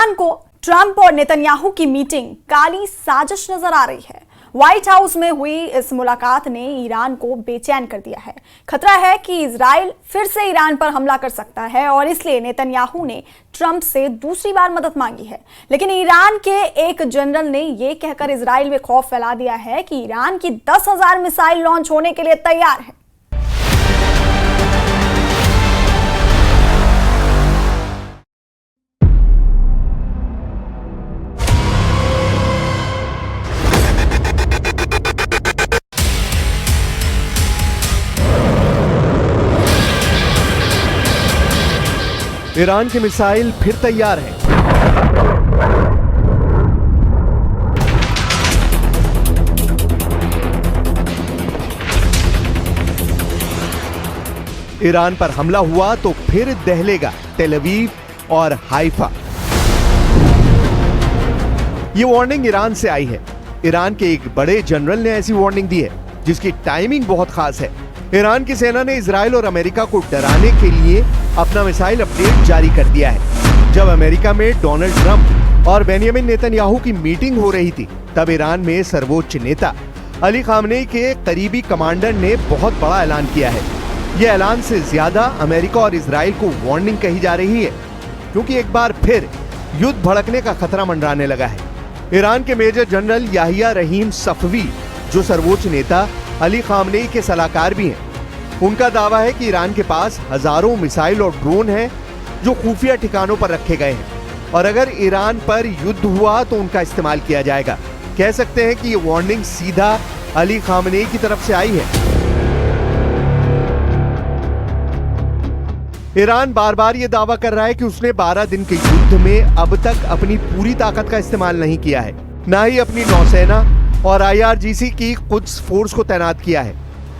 Iran को Trump और Netanyahu की मीटिंग काली साजिश नजर आ रही है। व्हाइट हाउस में हुई इस मुलाकात ने ईरान को बेचैन कर दिया है। खतरा है कि इजराइल फिर से ईरान पर हमला कर सकता है और इसलिए नेतन्याहू ने ट्रंप से दूसरी बार मदद मांगी है। लेकिन ईरान के एक जनरल ने यह कहकर इजराइल में खौफ फैला दिया है कि ईरान की 10,000 मिसाइल लॉन्च होने के लिए तैयार है। ईरान के मिसाइल फिर तैयार हैं। ईरान पर हमला हुआ तो फिर दहलेगा तेल अवीव और हाइफा। ये वार्निंग ईरान से आई है। ईरान के एक बड़े जनरल ने ऐसी वार्निंग दी है जिसकी टाइमिंग बहुत खास है। ईरान की सेना ने इजराइल और अमेरिका को डराने के लिए अपना मिसाइल अपडेट जारी कर दिया है। जब अमेरिका में डोनाल्ड ट्रंप और बेंजामिन नेतन्याहू की मीटिंग हो रही थी, तब ईरान में सर्वोच्च नेता अली खामनेई के करीबी कमांडर ने बहुत बड़ा ऐलान किया है। यह ऐलान से ज्यादा अमेरिका और इजराइल को वार्निंग कही जा रही है, क्योंकि एक बार फिर युद्ध भड़कने का खतरा मंडराने लगा है। ईरान के मेजर जनरल याहिया रहीम सफवी, जो सर्वोच्च नेता अली खामनेई के सलाहकार भी हैं, उनका दावा है कि ईरान के पास हजारों मिसाइल और ड्रोन हैं जो खुफिया ठिकानों पर रखे गए हैं और अगर ईरान पर युद्ध हुआ तो उनका इस्तेमाल किया जाएगा। कह सकते हैं कि ये वार्निंग सीधा अली खामनेई की तरफ से आई है। ईरान बार बार ये दावा कर रहा है कि उसने 12 दिन के युद्ध में अब तक अपनी पूरी ताकत का इस्तेमाल नहीं किया है, न ही अपनी नौसेना और IRGC की कुद्स फोर्स को तैनात किया है।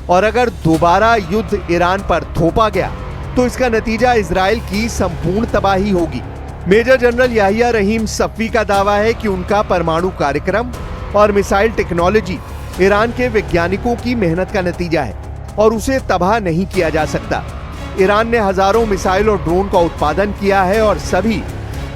और अगर दोबारा युद्ध ईरान पर थोपा गया तो इसका नतीजा इजराइल की संपूर्ण तबाही होगी। मेजर जनरल याहिया रहीम सफवी का दावा है कि उनका परमाणु कार्यक्रम और मिसाइल टेक्नोलॉजी ईरान के वैज्ञानिकों की मेहनत का नतीजा है और उसे तबाह नहीं किया जा सकता। ईरान ने हजारों मिसाइल और ड्रोन का उत्पादन किया है और सभी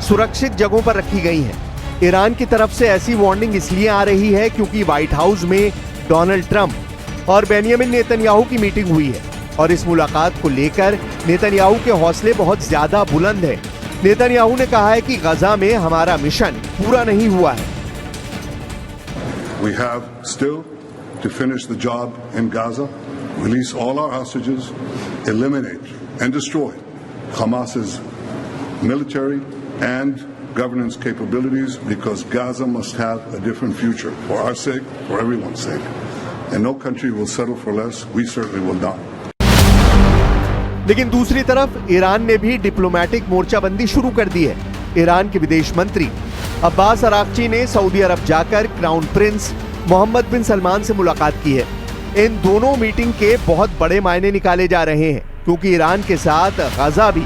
सुरक्षित जगहों पर रखी गई हैं। ईरान की तरफ से ऐसी वार्निंग इसलिए आ रही है क्योंकि व्हाइट हाउस में डोनाल्ड ट्रंप और बेंजामिन नेतन्याहू की मीटिंग हुई है और इस मुलाकात को लेकर नेतन्याहू के हौसले बहुत ज्यादा बुलंद हैं। नेतन्याहू ने कहा है कि गजा में हमारा मिशन पूरा नहीं हुआ है। We have still to finish the job in Gaza, release all our hostages, eliminate and destroy Hamas's military and governance capabilities, because Gaza must have a different future for our sake, for everyone's sake. And no country will settle for less. We certainly will not. लेकिन दूसरी तरफ Iran ने भी diplomatic मोर्चाबंदी शुरू कर दी है। Iran के विदेश मंत्री अब्बास अराक्ची ने सऊदी अरब जाकर क्राउन प्रिंस मोहम्मद बिन सलमान से मुलाकात की है। इन दोनों मीटिंग के बहुत बड़े मायने निकाले जा रहे हैं, क्योंकि ईरान के साथ गजा भी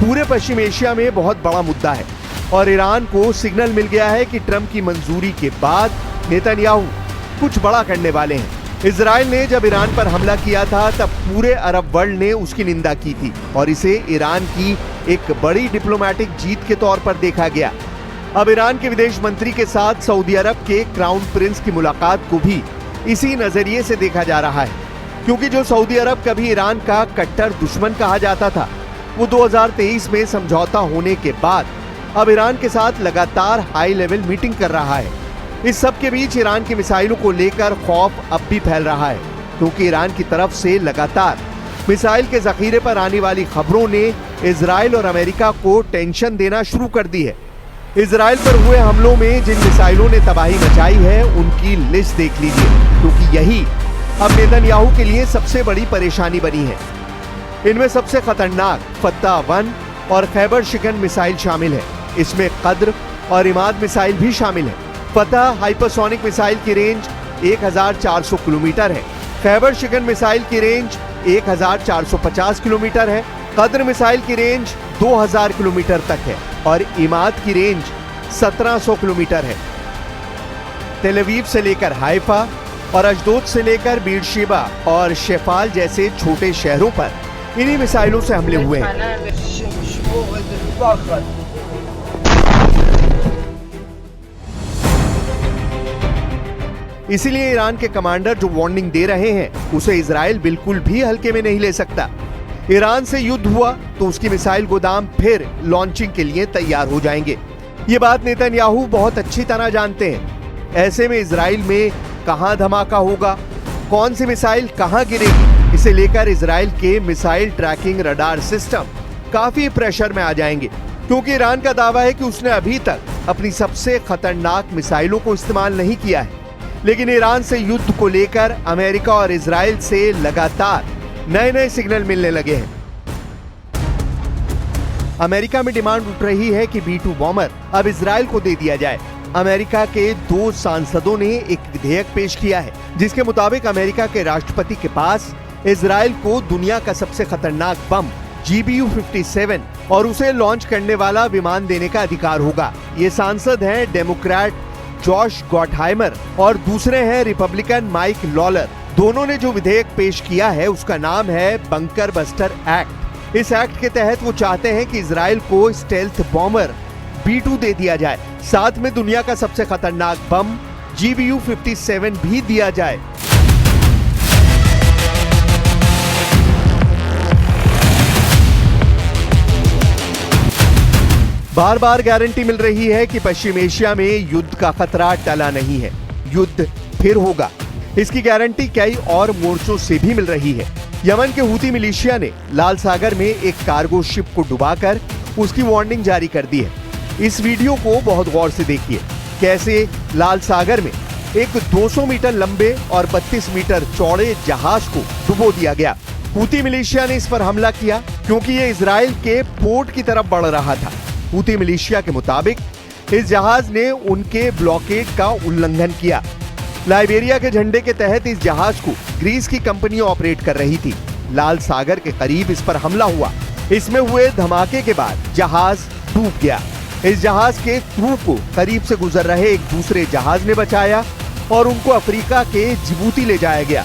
पूरे पश्चिम एशिया में बहुत बड़ा मुद्दा है और ईरान को सिग्नल मिल गया है कि ट्रंप की मंजूरी के बाद नेतन्याहू कुछ बड़ा करने वाले हैं। इजराइल ने जब ईरान पर हमला किया था तब पूरे अरब वर्ल्ड ने उसकी निंदा की थी और इसे ईरान की एक बड़ी डिप्लोमेटिक जीत के तौर पर देखा गया। अब ईरान के विदेश मंत्री के साथ सऊदी अरब के क्राउन प्रिंस की मुलाकात को भी इसी नजरिए से देखा जा रहा है, क्योंकि जो सऊदी अरब कभी ईरान का कट्टर दुश्मन कहा जाता था, वो 2023 में समझौता होने के बाद अब ईरान के साथ लगातार हाई लेवल मीटिंग कर रहा है। इस सब के बीच ईरान की मिसाइलों को लेकर खौफ अब भी फैल रहा है, क्योंकि ईरान की तरफ से लगातार मिसाइल के जखीरे पर आने वाली खबरों ने इजराइल और अमेरिका को टेंशन देना शुरू कर दी है। इजराइल पर हुए हमलों में जिन मिसाइलों ने तबाही मचाई है उनकी लिस्ट देख लीजिए, क्योंकि यही अब नेतन्याहू के लिए सबसे बड़ी परेशानी बनी है। इनमें सबसे खतरनाक फत्ता-1 और खैबर शिकन मिसाइल शामिल है। इसमें कद्र और इमाद मिसाइल भी शामिल है। फतह हाइपरसोनिक मिसाइल की रेंज 1400 किलोमीटर है। खैबर शिकन मिसाइल की रेंज 1450 किलोमीटर है। कद्र मिसाइल की रेंज 2000 किलोमीटर तक है और इमाद की रेंज 1700 किलोमीटर है। तेल अवीव से लेकर हाइफा और अशदोद से लेकर बीरशेबा और शेफाल जैसे छोटे शहरों पर इन्हीं मिसाइलों से हमले हुए हैं। इसीलिए ईरान के कमांडर जो वार्निंग दे रहे हैं उसे इजराइल बिल्कुल भी हल्के में नहीं ले सकता। ईरान से युद्ध हुआ तो उसकी मिसाइल गोदाम फिर लॉन्चिंग के लिए तैयार हो जाएंगे। ये बात नेतन्याहू बहुत अच्छी तरह जानते हैं। ऐसे में इजराइल में कहां धमाका होगा, कौन सी मिसाइल कहां गिरेगी, इसे लेकर इजराइल के मिसाइल ट्रैकिंग रडार सिस्टम काफी प्रेशर में आ जाएंगे, क्योंकि ईरान का दावा है कि उसने अभी तक अपनी सबसे खतरनाक मिसाइलों को इस्तेमाल नहीं किया है। लेकिन ईरान से युद्ध को लेकर अमेरिका और इजराइल से लगातार नए नए सिग्नल मिलने लगे हैं। अमेरिका में डिमांड उठ रही है कि B-2 बॉम्बर अब इजराइल को दे दिया जाए। अमेरिका के 2 सांसदों ने एक विधेयक पेश किया है जिसके मुताबिक अमेरिका के राष्ट्रपति के पास इजराइल को दुनिया का सबसे खतरनाक बम GBU-57 और उसे लॉन्च करने वाला विमान देने का अधिकार होगा। ये सांसद हैं डेमोक्रेट जॉश गॉटहाइमर और दूसरे हैं रिपब्लिकन माइक लॉलर। दोनों ने जो विधेयक पेश किया है उसका नाम है बंकर बस्टर एक्ट। इस एक्ट के तहत वो चाहते हैं कि इजराइल को स्टेल्थ बॉम्बर B-2 दे दिया जाए, साथ में दुनिया का सबसे खतरनाक बम GBU-57 भी दिया जाए। बार बार गारंटी मिल रही है कि पश्चिम एशिया में युद्ध का खतरा टला नहीं है, युद्ध फिर होगा। इसकी गारंटी कई और मोर्चों से भी मिल रही है। यमन के हूती मिलिशिया ने लाल सागर में एक कार्गो शिप को डुबाकर उसकी वार्निंग जारी कर दी है। इस वीडियो को बहुत गौर से देखिए, कैसे लाल सागर में एक 200 मीटर लंबे और 32 मीटर चौड़े जहाज को डुबो दिया गया। हूती मिलिशिया ने इस पर हमला किया क्योंकि ये इजराइल के पोर्ट की तरफ बढ़ रहा था। हूती मिलिशिया के मुताबिक इस जहाज ने उनके ब्लॉकेड का उल्लंघन किया। लाइबेरिया के झंडे के तहत इस जहाज को ग्रीस की कंपनी ऑपरेट कर रही थी। लाल सागर के करीब इस पर हमला हुआ। इसमें हुए धमाके के बाद जहाज डूब गया। इस जहाज के क्रू को करीब से गुजर रहे एक दूसरे जहाज ने बचाया और उनको अफ्रीका के जिबूती ले जाया गया।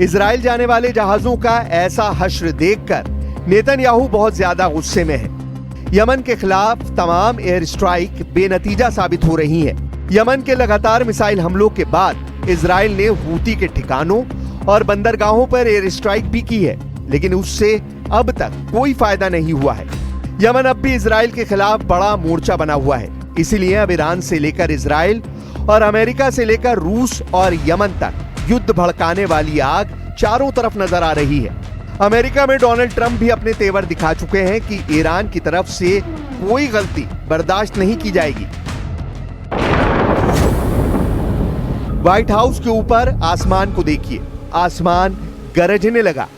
इजराइल जाने वाले जहाजों का ऐसा हश्र देखकर नेतन्याहू बहुत ज्यादा गुस्से में है। यमन के खिलाफ तमाम एयर स्ट्राइक बेनतीजा साबित हो रही हैं। यमन के लगातार मिसाइल हमलों के बाद इजराइल ने हूती के ठिकानों और बंदरगाहों पर एयर स्ट्राइक भी की है, लेकिन उससे अब तक कोई फायदा नहीं हुआ है। यमन अब भी इजराइल के खिलाफ बड़ा मोर्चा बना हुआ है। इसीलिए अब ईरान से लेकर इजराइल और अमेरिका से लेकर रूस और यमन तक युद्ध भड़काने वाली आग चारों तरफ नजर आ रही है। अमेरिका में डोनाल्ड ट्रंप भी अपने तेवर दिखा चुके हैं कि ईरान की तरफ से कोई गलती बर्दाश्त नहीं की जाएगी। व्हाइट हाउस के ऊपर आसमान को देखिए, आसमान गरजने लगा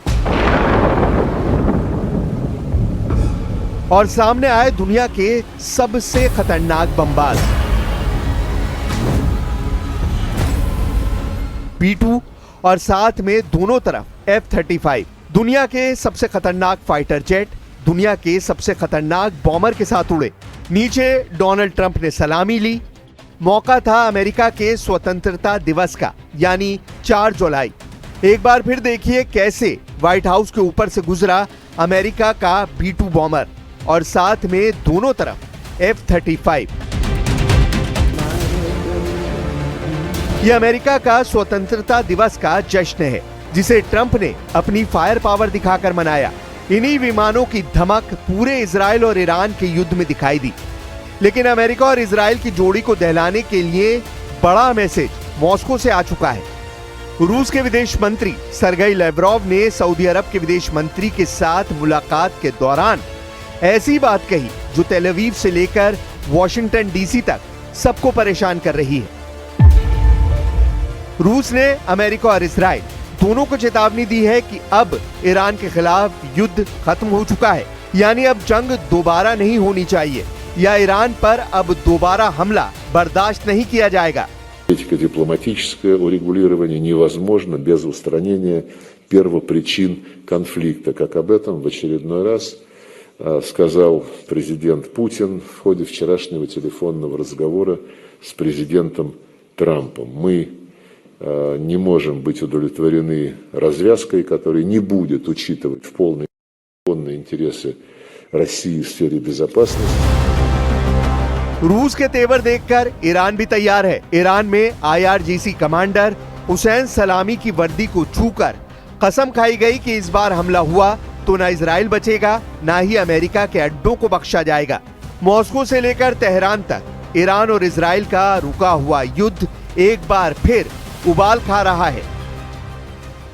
और सामने आए दुनिया के सबसे खतरनाक बमबाज B-2 और साथ में दोनों तरफ F-35, दुनिया के सबसे खतरनाक फाइटर जेट, दुनिया के सबसे खतरनाक बॉम्बर के साथ उड़े। नीचे डोनाल्ड ट्रंप ने सलामी ली। मौका था अमेरिका के स्वतंत्रता दिवस का, यानी 4 जुलाई। एक बार फिर देखिए कैसे व्हाइट हाउस के ऊपर से गुजरा अमेरिका का B-2 बॉम्बर और साथ में दोनों तरफ F-35। यह अमेरिका का स्वतंत्रता दिवस का जश्न है, जिसे ट्रंप ने अपनी फायर पावर दिखाकर मनाया। इन्हीं विमानों की धमक पूरे इजराइल और ईरान के युद्ध में दिखाई दी। लेकिन अमेरिका और इजराइल की जोड़ी को दहलाने के लिए बड़ा मैसेज मॉस्को से आ चुका है। रूस के विदेश मंत्री सरगेई लैवरोव ने सऊदी अरब के विदेश मंत्री के साथ मुलाकात के दौरान ऐसी बात कही जो तेल अवीव से लेकर वॉशिंगटन DC तक सबको परेशान कर रही है। रूस ने अमेरिका और इजराइल दोनों को चेतावनी दी है कि अब ईरान के खिलाफ युद्ध खत्म हो चुका है, यानी अब जंग दोबारा नहीं होनी चाहिए या ईरान पर अब दोबारा हमला बर्दाश्त नहीं किया जाएगा। Дипломатическое урегулирование невозможно без устранения первопричин конфликта, как об этом в очередной раз сказал президент Путин в ходе вчерашнего телефонного разговора с президентом Трампом. Мы не можем быть удовлетворены развязкой, которая не будет учитывать в полной интересы России в сфере безопасности. रूस के तेवर देखकर ईरान भी तैयार है। ईरान में IRGC कमांडर हुसैन सलामी की वर्दी को छूकर कसम खाई गई कि इस बार हमला हुआ तो ना इजराइल बचेगा, ना ही अमेरिका के अड्डों को बख्शा जाएगा। मॉस्को से लेकर तेहरान तक ईरान और इजराइल का रुका हुआ युद्ध एक बार फिर उबाल खा रहा है।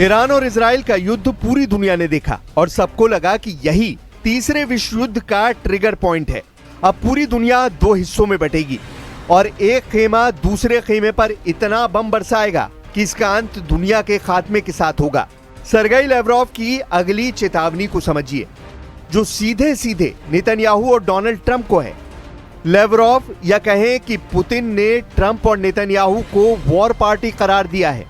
ईरान और इजराइल का युद्ध पूरी दुनिया ने देखा और सबको लगा कि यही तीसरे विश्व युद्ध का ट्रिगर पॉइंट है। अब पूरी दुनिया दो हिस्सों में बटेगी और एक खेमा दूसरे खेमे पर इतना बम बरसाएगा कि इसका अंत दुनिया के खात्मे के साथ होगा। सरगेई लैवरोव की अगली चेतावनी को समझिए, जो सीधे सीधे नेतन्याहू और डोनाल्ड ट्रंप को है। लैवरोव या कहें कि पुतिन ने ट्रंप और नेतन्याहू को वॉर पार्टी करार दिया है।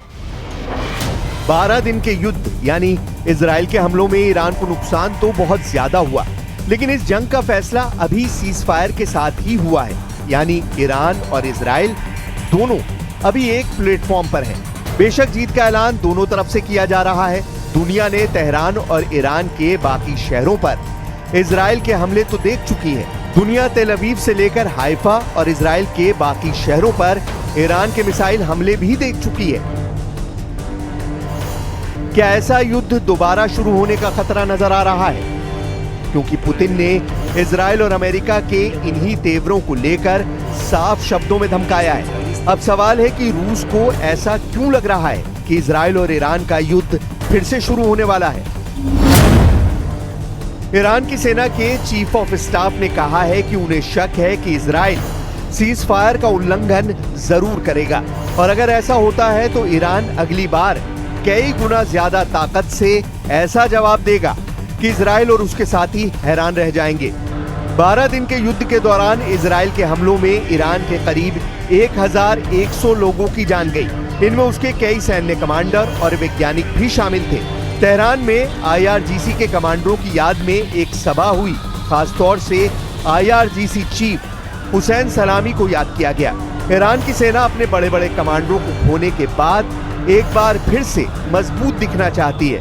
12 दिन के युद्ध यानी इजराइल के हमलों में ईरान को नुकसान तो बहुत ज्यादा हुआ, लेकिन इस जंग का फैसला अभी सीज फायर के साथ ही हुआ है, यानी ईरान और इजराइल दोनों अभी एक प्लेटफॉर्म पर हैं। बेशक जीत का ऐलान दोनों तरफ से किया जा रहा है। दुनिया ने तेहरान और ईरान के बाकी शहरों पर इजराइल के हमले तो देख चुकी है। दुनिया तेल अवीव से लेकर हाइफा और इजराइल के बाकी शहरों पर ईरान के मिसाइल हमले भी देख चुकी है। क्या ऐसा युद्ध दोबारा शुरू होने का खतरा नजर आ रहा है? क्योंकि पुतिन ने इजराइल और अमेरिका के इन्हीं तेवरों को लेकर साफ शब्दों में धमकाया है। अब सवाल है कि रूस को ऐसा क्यों लग रहा है कि इजराइल और ईरान का युद्ध फिर से शुरू होने वाला है। ईरान की सेना के चीफ ऑफ स्टाफ ने कहा है कि उन्हें शक है कि इजराइल सीज फायर का उल्लंघन जरूर करेगा और अगर ऐसा होता है तो ईरान अगली बार कई गुना ज्यादा ताकत से ऐसा जवाब देगा कि इजराइल और उसके साथी हैरान रह जाएंगे। 12 दिन के युद्ध के दौरान इजराइल के हमलों में ईरान के करीब 1100 लोगों की जान गई। इनमें उसके कई सैन्य कमांडर और वैज्ञानिक भी शामिल थे। तेहरान में IRGC के कमांडरों की याद में एक सभा हुई। खासतौर से IRGC चीफ हुसैन सलामी को याद किया गया। ईरान की सेना अपने बड़े बड़े कमांडरों को खोने के बाद एक बार फिर से मजबूत दिखना चाहती है।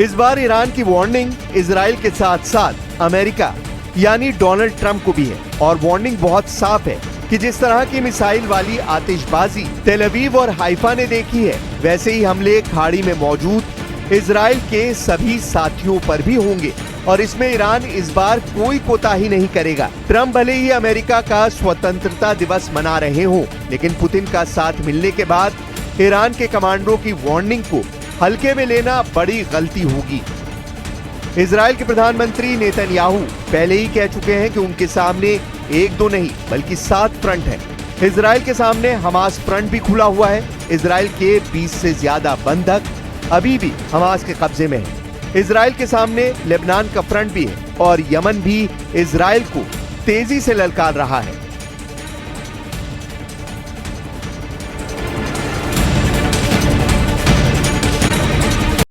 इस बार ईरान की वार्निंग इजराइल के साथ साथ अमेरिका यानी डोनाल्ड ट्रंप को भी है और वार्निंग बहुत साफ है कि जिस तरह की मिसाइल वाली आतिशबाजी तेल अवीव और हाइफा ने देखी है, वैसे ही हमले खाड़ी में मौजूद इजराइल के सभी साथियों पर भी होंगे और इसमें ईरान इस बार कोई कोताही नहीं करेगा। ट्रंप भले ही अमेरिका का स्वतंत्रता दिवस मना रहे हों, लेकिन पुतिन का साथ मिलने के बाद ईरान के कमांडरों की वार्निंग को हल्के में लेना बड़ी गलती होगी। इजराइल के प्रधानमंत्री नेतन्याहू पहले ही कह चुके हैं कि उनके सामने एक दो नहीं बल्कि 7 फ्रंट है। इजराइल के सामने हमास फ्रंट भी खुला हुआ है। इजराइल के 20 से ज्यादा बंधक अभी भी हमास के कब्जे में है। इजराइल के सामने लेबनान का फ्रंट भी है और यमन भी इजराइल को तेजी से ललकार रहा है।